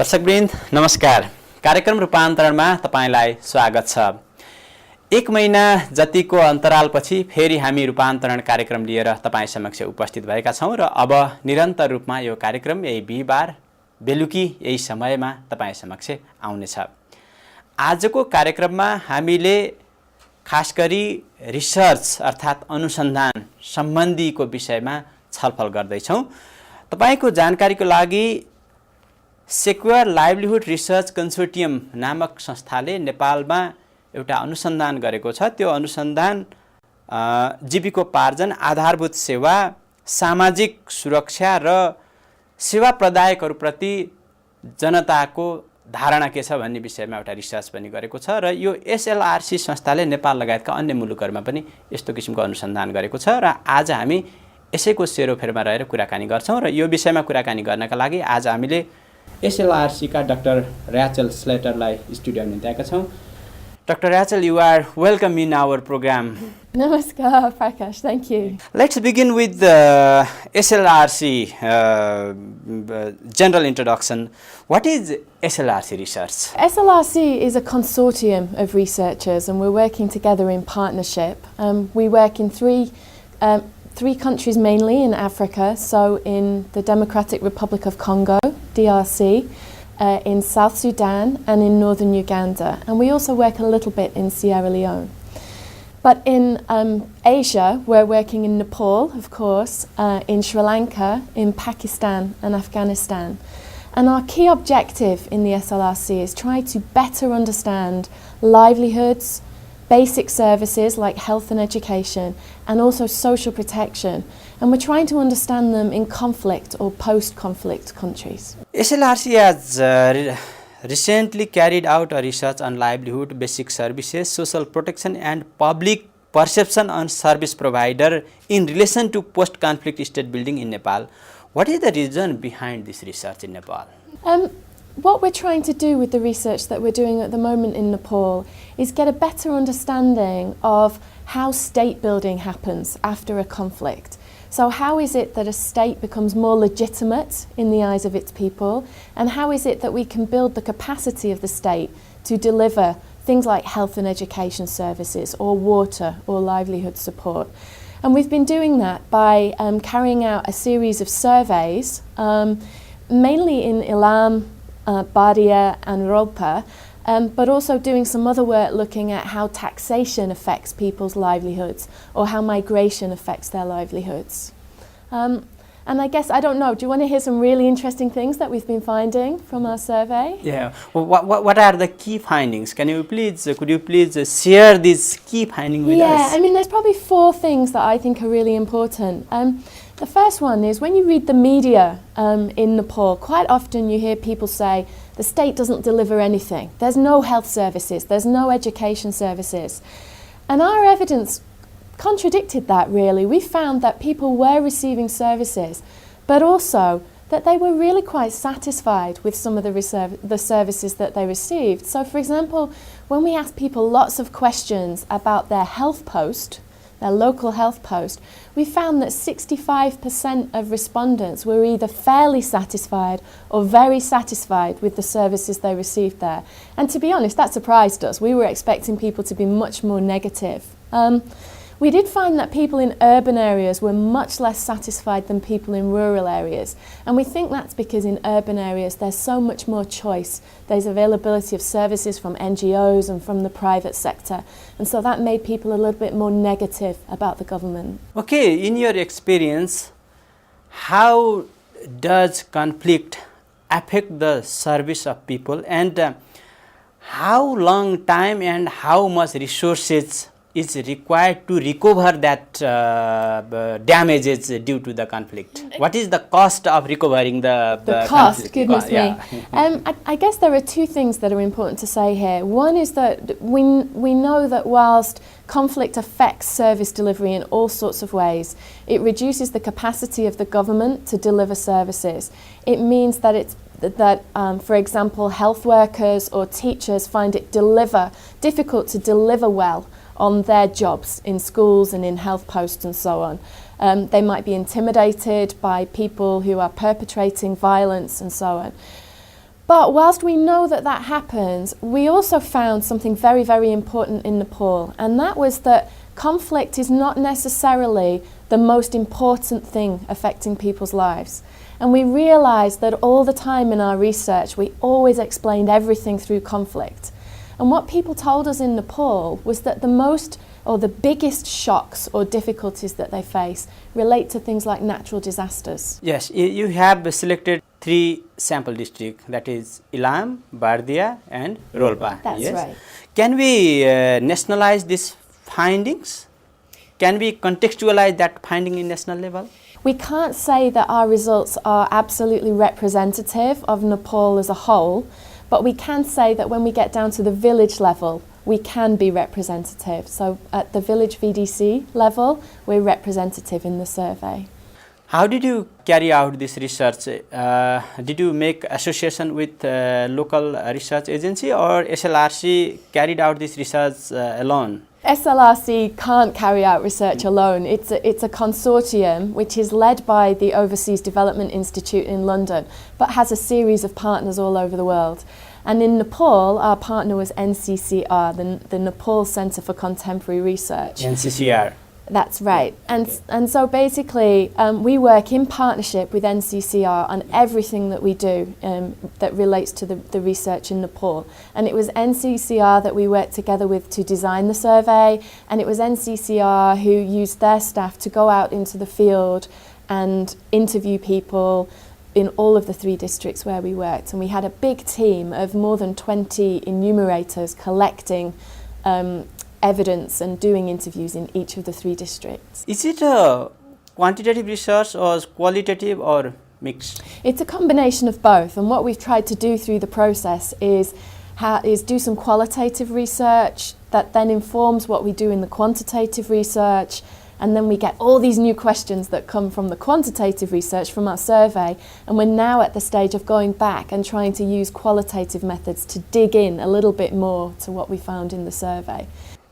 दर्शकवृन्द नमस्कार। कार्यक्रम रूपान्तरणमा तपाईलाई स्वागत छ। एक महिना जतिको अन्तरालपछि फेरि हामी रूपान्तरण कार्यक्रम लिएर तपाईं समक्ष उपस्थित भएका छौं र अब निरन्तर रूपमा यो कार्यक्रम यही बिहीबार बेलुकी यही समयमा तपाईं समक्ष आउनेछ। आजको कार्यक्रममा हामीले खास गरी रिसर्च अर्थात् अनुसन्धान सम्बन्धीको विषयमा छलफल गर्दैछौं। तपाईको जानकारीको लागि सेक्युर लाइभलीहुड रिसर्च कन्सोर्टियम नामक संस्थाले नेपालमा एउटा अनुसन्धान गरेको छ। त्यो अनुसन्धान जीविकोपार्जन, आधारभूत सेवा, सामाजिक सुरक्षा र सेवा प्रदायकहरूप्रति जनताको धारणा के छ भन्ने विषयमा एउटा रिसर्च पनि गरेको छ र यो एसएलआरसी संस्थाले नेपाल लगायतका अन्य मुलुकहरूमा पनि यस्तो किसिमको अनुसन्धान गरेको छ र आज हामी यसैको सेरोफेरमा रहेर कुराकानी गर्छौं र यो विषयमा कुराकानी गर्नका लागि आज हामीले एसएलआरसी का डाक्टर र्याचल स्लेटरलाई स्टुडियोमा निम्त्याएका छौं। Dr. Rachel, you are welcome in our program. Namaskar, Prakash. Thank you. Let's begin with the SLRC general introduction. What is SLRC research? SLRC is a consortium of researchers, and we're working together in partnership. We work in three countries mainly in Africa, so in the Democratic Republic of Congo, DRC, in South Sudan and in northern Uganda, and we also work a little bit in Sierra Leone. But in Asia, we're working in Nepal, of course, in Sri Lanka, in Pakistan and Afghanistan. And our key objective in the SLRC is try to better understand livelihoods, basic services like health and education, and also social protection. And we're trying to understand them in conflict or post-conflict countries. SLRC has recently carried out a research on livelihood, basic services, social protection and public perception on service provider in relation to post-conflict state building in Nepal. What is the reason behind this research in Nepal? What we're trying to do with the research that we're doing at the moment in Nepal is get a better understanding of how state building happens after a conflict. So how is it that a state becomes more legitimate in the eyes of its people, and how is it that we can build the capacity of the state to deliver things like health and education services or water or livelihood support? And we've been doing that by carrying out a series of surveys, mainly in Ilam, Badia and Ropa, but also doing some other work looking at how taxation affects people's livelihoods or how migration affects their livelihoods. And I guess, I don't know, do you want to hear some really interesting things that we've been finding from our survey? Yeah, well, what are the key findings? Could you please share these key findings with us? Yeah, I mean, there's probably four things that I think are really important. The first one is when you read the media in Nepal, quite often you hear people say the state doesn't deliver anything. There's no health services, there's no education services. And our evidence contradicted that, really. We found that people were receiving services, but also that they were really quite satisfied with some of the services that they received. So, for example, when we asked people lots of questions about their health post, their local health post, we found that 65% of respondents were either fairly satisfied or very satisfied with the services they received there. And to be honest, that surprised us. We were expecting people to be much more negative. We did find that people in urban areas were much less satisfied than people in rural areas. And we think that's because in urban areas there's so much more choice. There's availability of services from NGOs and from the private sector. And so that made people a little bit more negative about the government. Okay, in your experience, how does conflict affect the service of people, and how long time and how much resources is required to recover that damages due to the conflict? What is the cost of recovering the cost? Conflict? Goodness me. I guess there are two things that are important to say here. One is that we know that whilst conflict affects service delivery in all sorts of ways, it reduces the capacity of the government to deliver services. It means that for example, health workers or teachers find it difficult to deliver well on their jobs in schools and in health posts and so on. They might be intimidated by people who are perpetrating violence and so on. But whilst we know that that happens, we also found something very, very important in Nepal, and that was that conflict is not necessarily the most important thing affecting people's lives. And we realised that all the time in our research, we always explained everything through conflict. And what people told us in Nepal was that the biggest shocks or difficulties that they face relate to things like natural disasters. Yes, you have selected 3 sample districts, that is Ilam, Bardia and Rolpa. That's yes? right. Can we nationalize these findings? Can we contextualize that finding in national level? We can't say that our results are absolutely representative of Nepal as a whole, but we can say that when we get down to the village level, we can be representative. So at the village VDC level, we're representative in the survey. How did you carry out this research? Did you make association with local research agency, or SLRC carried out this research alone? SLRC can't carry out research alone. It's a consortium which is led by the Overseas Development Institute in London, but has a series of partners all over the world. And in Nepal, our partner was NCCR, the Nepal Centre for Contemporary Research. NCCR. That's right. Okay. And so basically, we work in partnership with NCCR on everything that we do that relates to the research in Nepal. And it was NCCR that we worked together with to design the survey, and it was NCCR who used their staff to go out into the field and interview people in all of the 3 districts where we worked. And we had a big team of more than 20 enumerators collecting evidence and doing interviews in each of the 3 districts. Is it a quantitative research or qualitative or mixed? It's a combination of both, and what we've tried to do through the process is do some qualitative research that then informs what we do in the quantitative research, and then we get all these new questions that come from the quantitative research from our survey, and we're now at the stage of going back and trying to use qualitative methods to dig in a little bit more to what we found in the survey.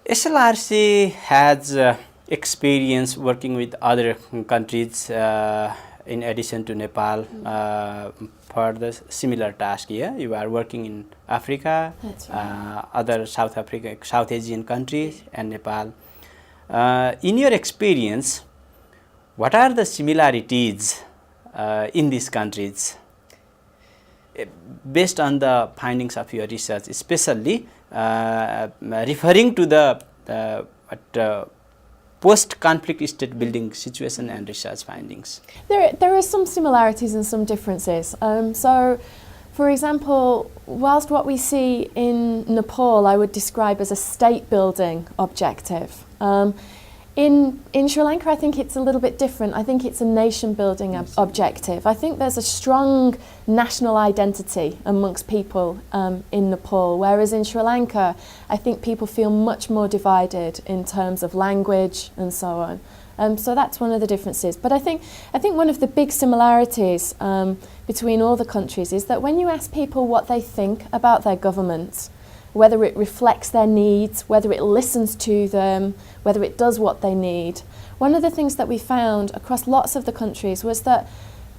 SLRC has experience working with other countries in addition to Nepal for the similar task here. You are working in Africa, That's right. other South Asian countries and Nepal. In your experience, what are the similarities in these countries based on the findings of your research, especially referring to the post-conflict state building situation and research findings? There are some similarities and some differences. So, for example, whilst what we see in Nepal I would describe as a state building objective, in Sri Lanka I think it's a little bit different. I think it's a nation building objective. I think there's a strong national identity amongst people in Nepal, whereas in Sri Lanka I think people feel much more divided in terms of language and so on. So that's one of the differences. But I think one of the big similarities between all the countries is that when you ask people what they think about their governments, whether it reflects their needs, whether it listens to them, whether it does what they need, one of the things that we found across lots of the countries was that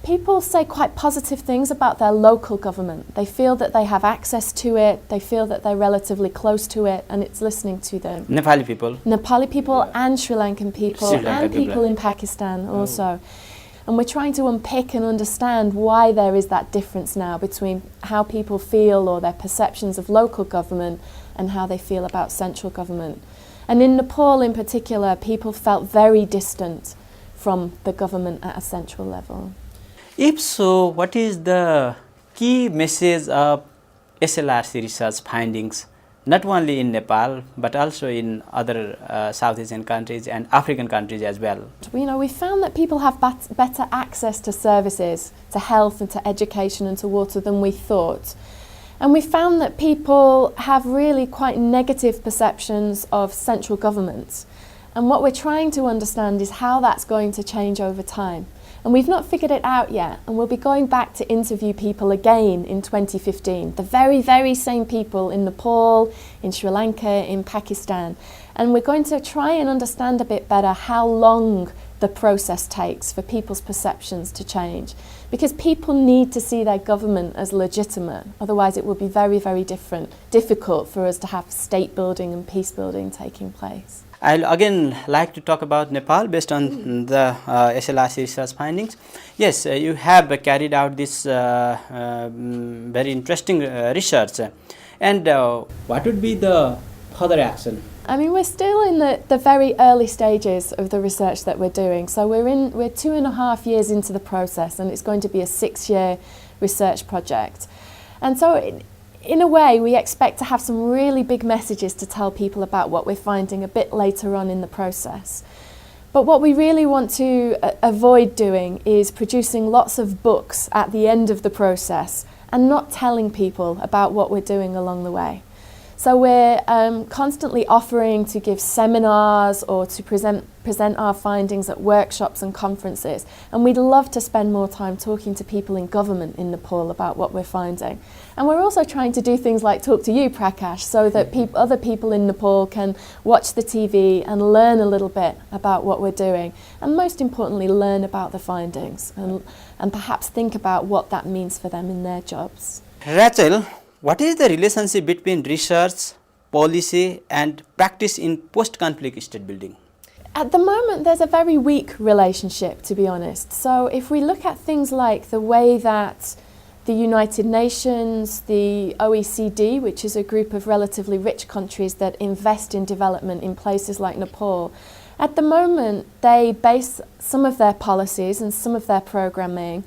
people say quite positive things about their local government. They feel that they have access to it, they feel that they're relatively close to it, and it's listening to them. Nepali people? Nepali people and Sri Lankan people Sri Lankan and people in Pakistan also. And we're trying to unpick and understand why there is that difference now between how people feel or their perceptions of local government and how they feel about central government. And in Nepal in particular, people felt very distant from the government at a central level. If so, what is the key message of SLRC research findings, not only in Nepal, but also in other South Asian countries and African countries as well? You know, we found that people have better access to services, to health and to education and to water than we thought. And we found that people have really quite negative perceptions of central governments. And what we're trying to understand is how that's going to change over time. And we've not figured it out yet, and we'll be going back to interview people again in 2015, the very, very same people in Nepal, in Sri Lanka, in Pakistan. And we're going to try and understand a bit better how long the process takes for people's perceptions to change. Because people need to see their government as legitimate, otherwise it will be very, very difficult for us to have state building and peace building taking place. I'll again like to talk about Nepal based on the SLRC research findings. Yes, you have carried out this very interesting research. And what would be the further action? I mean, we're still in the very early stages of the research that we're doing. So we're 2.5 years into the process, and it's going to be a 6-year research project. And so in a way, we expect to have some really big messages to tell people about what we're finding a bit later on in the process. But what we really want to avoid doing is producing lots of books at the end of the process and not telling people about what we're doing along the way. So we're constantly offering to give seminars or to present our findings at workshops and conferences. And we'd love to spend more time talking to people in government in Nepal about what we're finding. And we're also trying to do things like talk to you, Prakash, so that other people in Nepal can watch the TV and learn a little bit about what we're doing. And most importantly, learn about the findings and perhaps think about what that means for them in their jobs. Rachel, what is the relationship between research, policy and practice in post-conflict state building? At the moment, there's a very weak relationship, to be honest. So if we look at things like the way that the United Nations, the OECD, which is a group of relatively rich countries that invest in development in places like Nepal, at the moment they base some of their policies and some of their programming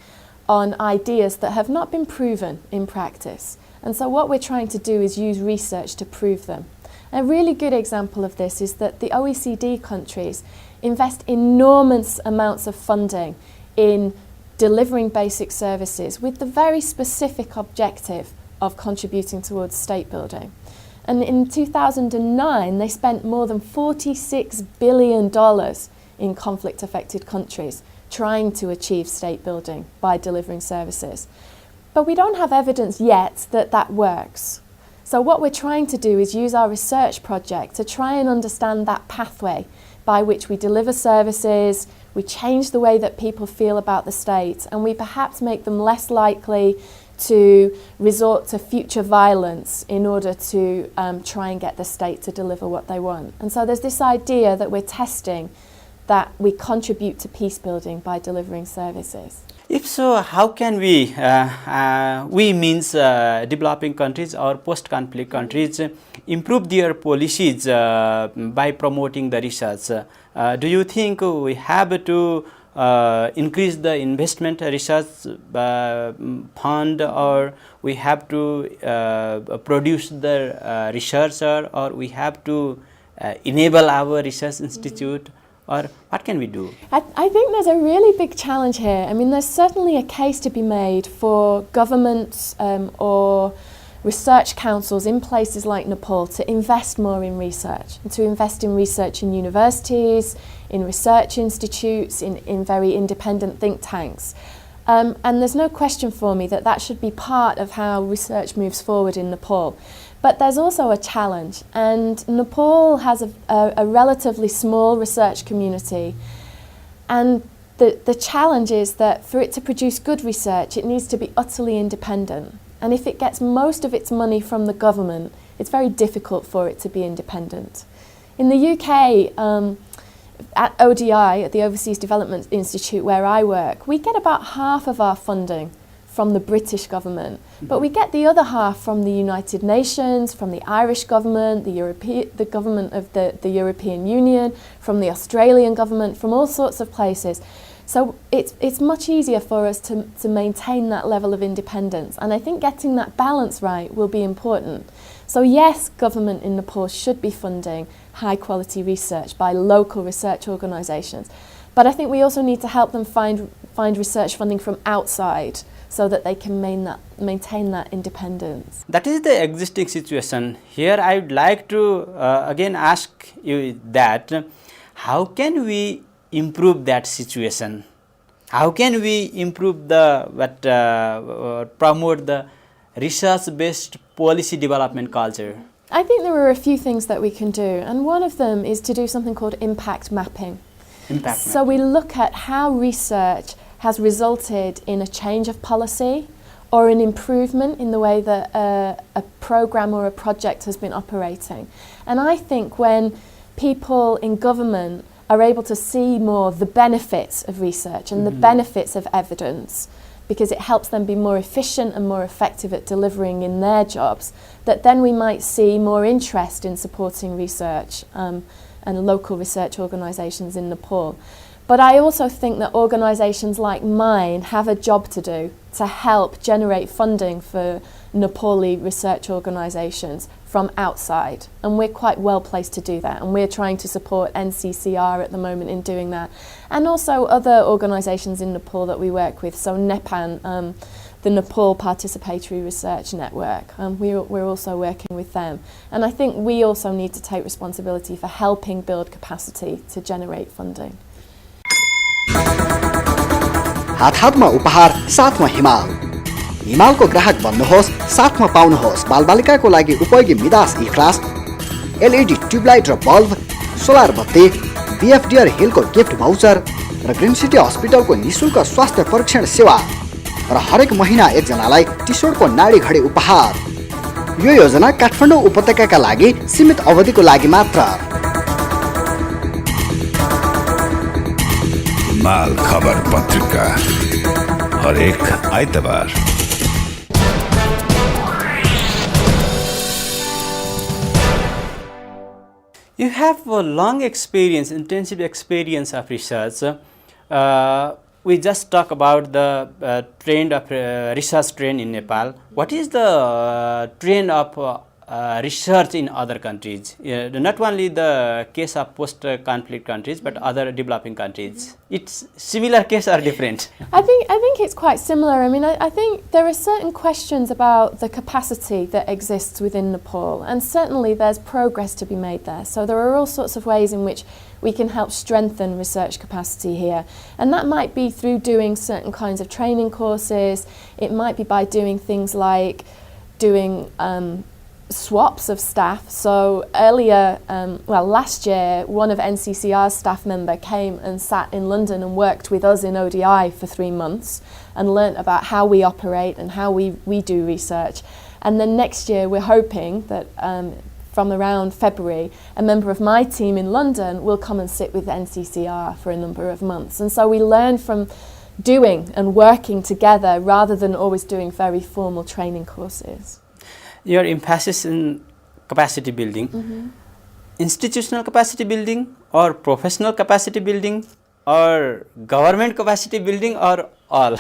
on ideas that have not been proven in practice. And so what we're trying to do is use research to prove them. A really good example of this is that the OECD countries invest enormous amounts of funding in delivering basic services with the very specific objective of contributing towards state building. And in 2009, they spent more than $46 billion in conflict-affected countries trying to achieve state building by delivering services. But we don't have evidence yet that that works. So what we're trying to do is use our research project to try and understand that pathway by which we deliver services, we change the way that people feel about the state, and we perhaps make them less likely to resort to future violence in order to try and get the state to deliver what they want. And so there's this idea that we're testing that we contribute to peace building by delivering services. If so, how can we means developing countries or post-conflict countries improve their policies by promoting the research? Do you think we have to increase the investment research fund, or we have to produce the researcher, or we have to enable our research institute? Or what can we do? I think there's a really big challenge here. I mean, there's certainly a case to be made for governments or research councils in places like Nepal to invest more in research, and to invest in research in universities, in research institutes, in very independent think tanks. And there's no question for me that that should be part of how research moves forward in Nepal. But there's also a challenge, and Nepal has a relatively small research community, and the challenge is that for it to produce good research, it needs to be utterly independent. And if it gets most of its money from the government, it's very difficult for it to be independent. In the UK, at ODI, at the Overseas Development Institute where I work, we get about half of our funding from the British government, but we get the other half from the United Nations, from the Irish government, the government of the European Union, from the Australian government, from all sorts of places. So it's much easier for us to maintain that level of independence, and I think getting that balance right will be important. So yes, government in Nepal should be funding high quality research by local research organisations, but I think we also need to help them find research funding from outside, so that they can maintain that independence. That is the existing situation. Here I would like to again ask you that how can we improve that situation? How can we improve promote the research-based policy development culture? I think there are a few things that we can do, and one of them is to do something called impact mapping. Impact So we look at how research has resulted in a change of policy or an improvement in the way that a program or a project has been operating. And I think when people in government are able to see more the benefits of research and the benefits of evidence, because it helps them be more efficient and more effective at delivering in their jobs, that then we might see more interest in supporting research and local research organisations in Nepal. But I also think that organisations like mine have a job to do to help generate funding for Nepali research organisations from outside. And we're quite well placed to do that. And we're trying to support NCCR at the moment in doing that. And also other organisations in Nepal that we work with. So NEPAN, the Nepal Participatory Research Network, we're also working with them. And I think we also need to take responsibility for helping build capacity to generate funding. हातमा उपहार साथमा हिमाल हिमालको ग्राहक बन्नुहोस् साथमा पाउनुहोस् बालबालिकाको लागि उपयोगी Midas ई class LED tube light र bulb solar बत्ती बीएफडीआर हिलको gift voucher र green city हस्पिटलको निशुल्क स्वास्थ्य परीक्षण सेवा र हरेक महिना एकजनालाई टिसोडको नाडी घडी उपहार। यो योजना काठमाडौँ उपत्यकाका लागि सीमित अवधिको लागि मात्र। हिमाल खबर पत्रिका हरेक आइतबार। You have a long experience, intensive experience of research. We just talk about the trend of research trend in Nepal. What is the trend of research in other countries? Not only the case of post-conflict countries, but other developing countries. It's similar case or different? I think it's quite similar. I mean, I think there are certain questions about the capacity that exists within Nepal, and certainly there's progress to be made there. So there are all sorts of ways in which we can help strengthen research capacity here. And that might be through doing certain kinds of training courses. It might be by doing things like doing swaps of staff. So earlier, last year, one of NCCR's staff member came and sat in London and worked with us in ODI for 3 months and learnt about how we operate and how we do research. And then next year, we're hoping that from around February, a member of my team in London will come and sit with NCCR for a number of months. And so we learn from doing and working together rather than always doing very formal training courses. Your emphasis in capacity building, institutional capacity building or professional capacity building or government capacity building or all?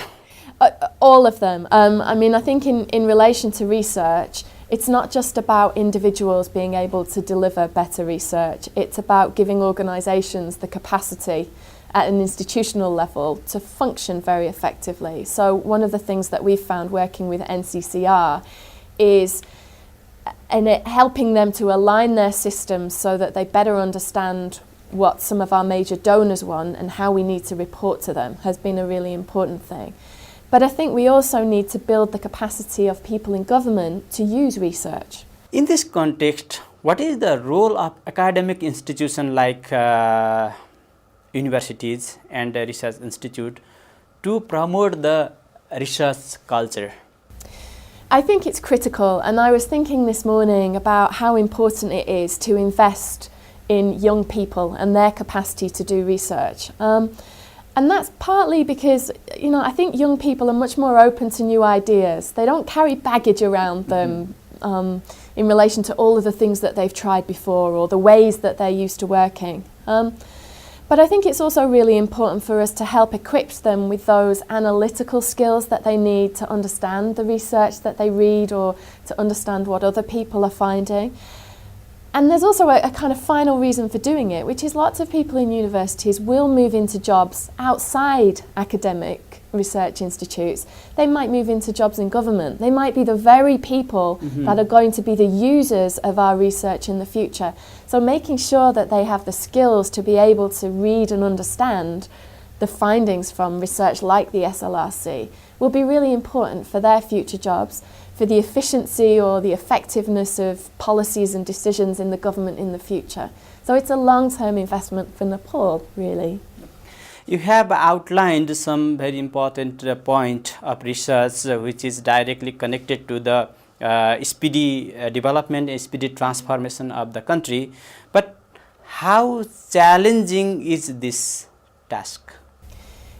All of them. I mean, I think in relation to research, it's not just about individuals being able to deliver better research. It's about giving organisations the capacity at an institutional level to function very effectively. So one of the things that we've found working with NCCR is helping them to align their systems so that they better understand what some of our major donors want and how we need to report to them has been a really important thing. But I think we also need to build the capacity of people in government to use research. In this context, what is the role of academic institutions like universities and the research institute to promote the research culture? I think it's critical, and I was thinking this morning about how important it is to invest in young people and their capacity to do research. And that's partly because, I think young people are much more open to new ideas. They don't carry baggage around them in relation to all of the things that they've tried before or the ways that they're used to working. But I think it's also really important for us to help equip them with those analytical skills that they need to understand the research that they read or to understand what other people are finding. And there's also a kind of final reason for doing it, which is lots of people in universities will move into jobs outside academic research institutes. They might move into jobs in government. They might be the very people that are going to be the users of our research in the future. So making sure that they have the skills to be able to read and understand the findings from research like the SLRC will be really important for their future jobs, for the efficiency or the effectiveness of policies and decisions in the government in the future. So it's a long-term investment for Nepal, really. You have outlined some very important point of research which is directly connected to the speedy development and speedy transformation of the country. But how challenging is this task?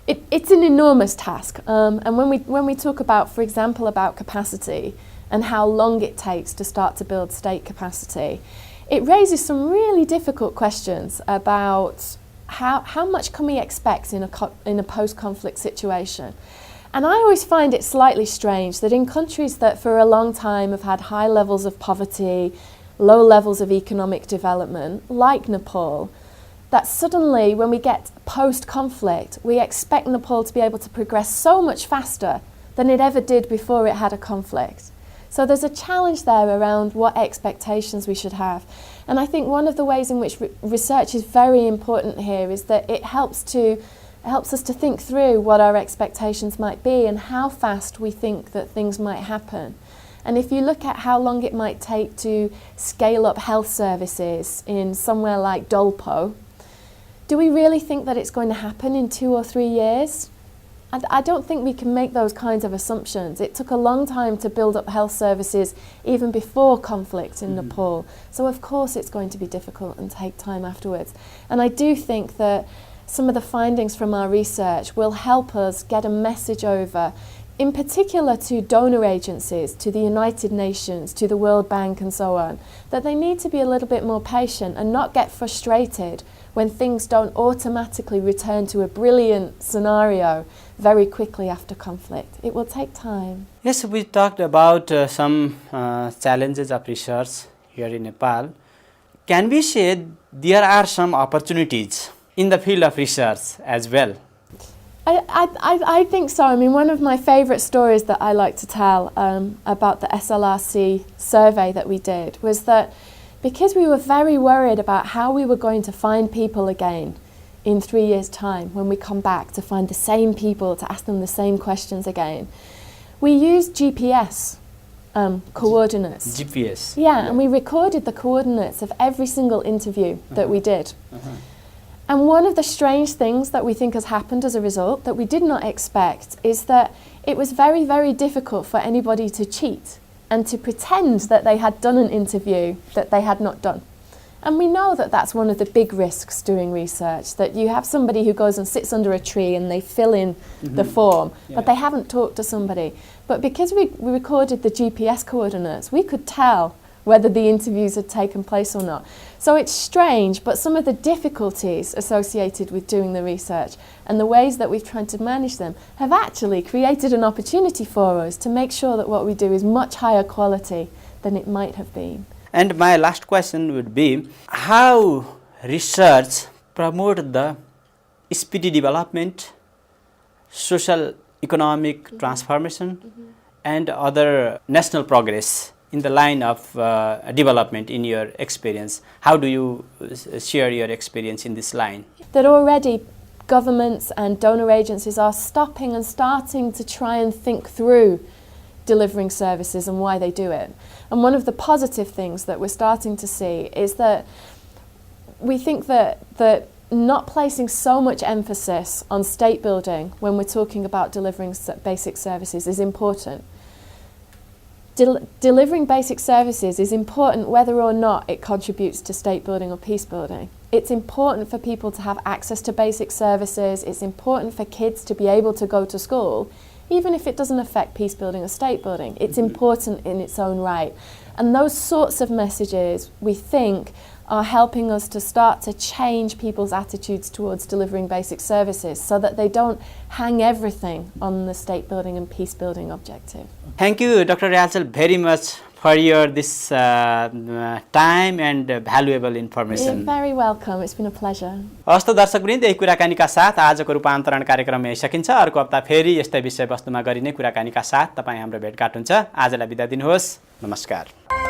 It's an enormous task, and when we talk about, for example, about capacity and how long it takes to start to build state capacity, it raises some really difficult questions about how much can we expect in a post-conflict situation. And I always find it slightly strange that in countries that for a long time have had high levels of poverty, low levels of economic development, like Nepal, that suddenly when we get post-conflict, we expect Nepal to be able to progress so much faster than it ever did before it had a conflict. So there's a challenge there around what expectations we should have. And I think one of the ways in which research is very important here is that it helps us to think through what our expectations might be and how fast we think that things might happen. And if you look at how long it might take to scale up health services in somewhere like Dolpo, do we really think that it's going to happen in 2 or 3 years? And I don't think we can make those kinds of assumptions. It took a long time to build up health services even before conflict in Nepal. So of course it's going to be difficult and take time afterwards. And I do think that some of the findings from our research will help us get a message over, in particular to donor agencies, to the United Nations, to the World Bank and so on, that they need to be a little bit more patient and not get frustrated when things don't automatically return to a brilliant scenario very quickly after conflict. It will take time. Yes, we talked about some challenges of research here in Nepal. Can we say there are some opportunities in the field of research as well? I think so. I mean, one of my favourite stories that I like to tell about the SLRC survey that we did was that because we were very worried about how we were going to find people again in 3 years' time when we come back to find the same people, to ask them the same questions again, we used GPS coordinates. GPS? Yeah, and we recorded the coordinates of every single interview that we did. And one of the strange things that we think has happened as a result that we did not expect is that it was very, very difficult for anybody to cheat and to pretend that they had done an interview that they had not done. And we know that that's one of the big risks doing research, that you have somebody who goes and sits under a tree and they fill in the form, but they haven't talked to somebody. But because we recorded the GPS coordinates, we could tell whether the interviews had taken place or not. So it's strange, but some of the difficulties associated with doing the research and the ways that we've tried to manage them have actually created an opportunity for us to make sure that what we do is much higher quality than it might have been. And my last question would be, how research promote the speedy development, social economic transformation, and other national progress in the line of development in your experience? How do you share your experience in this line? That already governments and donor agencies are stopping and starting to try and think through delivering services and why they do it. And one of the positive things that we're starting to see is that we think that not placing so much emphasis on state building when we're talking about delivering basic services is important. Delivering basic services is important whether or not it contributes to state building or peace building. It's important for people to have access to basic services. It's important for kids to be able to go to school, even if it doesn't affect peace building or state building. It's important in its own right. And those sorts of messages, we think, are helping us to start to change people's attitudes towards delivering basic services so that they don't hang everything on the state building and peace building objective. Thank you, Dr. Ryalchal, very much for your this time and valuable information. You're very welcome. It's been a pleasure. हवस् त दर्शकवृन्द, यही कुराकानीका साथ आजको रूपान्तरण कार्यक्रम यही सकिन्छ। अर्को हप्ता फेरि यस्तै विषयवस्तुमा गरिने कुराकानीका साथ तपाईँ हाम्रो भेटघाट हुन्छ। आजलाई बिदा दिनुहोस्। नमस्कार।